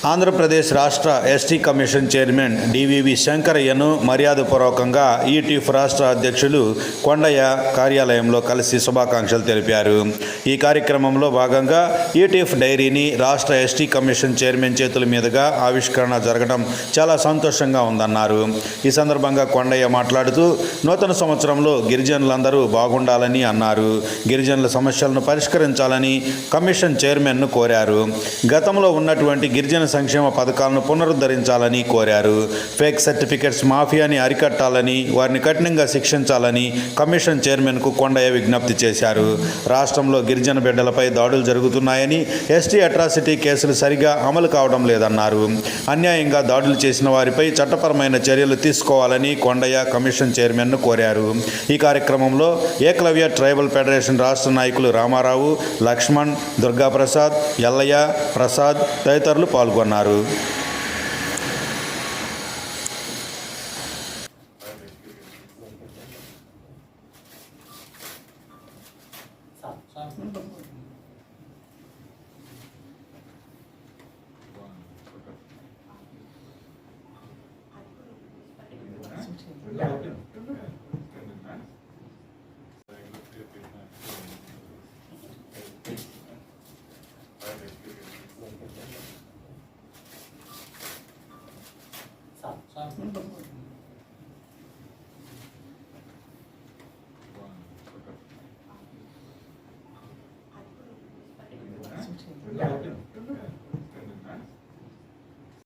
ఆంధ్రప్రదేశ్ రాష్ట్ర ST commission chairman DVV శంకరయ్యను మర్యాదపూర్వకంగా ETF రాష్ట్ర అధ్యక్షులు కొండయ్య కార్యాలయంలో కలిసి శుభాకాంక్షలు తెలిపారు. ఈ కార్యక్రమంలో భాగంగా ఈటీఎఫ్ డైరీని రాష్ట్ర ఎస్టీ కమిషన్ చైర్మన్ చేతుల మీదుగా ఆవిష్కరణ జరగడం చాలా సంతోషంగా ఉందన్నారు. ఈ సందర్భంగా కొండయ్య మాట్లాడుతూ నూతన సంవత్సరంలో గిరిజనులందరూ బాగుండాలని అన్నారు. గిరిజనుల సమస్యలను పరిష్కరించాలని కమిషన్ చైర్మన్ను కోరారు. గతంలో ఉన్నటువంటి గిరిజన సంక్షేమ పథకాలను పునరుద్ధరించాలని కోరారు. ఫేక్ సర్టిఫికెట్స్ మాఫియాని అరికట్టాలని, వారిని కఠినంగా శిక్షించాలని కమిషన్ చైర్మన్కు కొండయ్య విజ్ఞప్తి చేశారు. రాష్ట్రంలో గిరిజన బిడ్డలపై దాడులు జరుగుతున్నాయని, ఎస్టీ అట్రాసిటీ కేసులు సరిగా అమలు కావడం లేదన్నారు. అన్యాయంగా దాడులు చేసిన వారిపై చట్టపరమైన చర్యలు తీసుకోవాలని కొండయ్య కమిషన్ చైర్మన్ను కోరారు. ఈ కార్యక్రమంలో ఏకలవ్య ట్రైబల్ ఫెడరేషన్ రాష్ట్ర నాయకులు రామారావు, లక్ష్మణ్, దుర్గాప్రసాద్, ఎల్లయ్య, ప్రసాద్ తదితరులు పాల్గొన్నారు.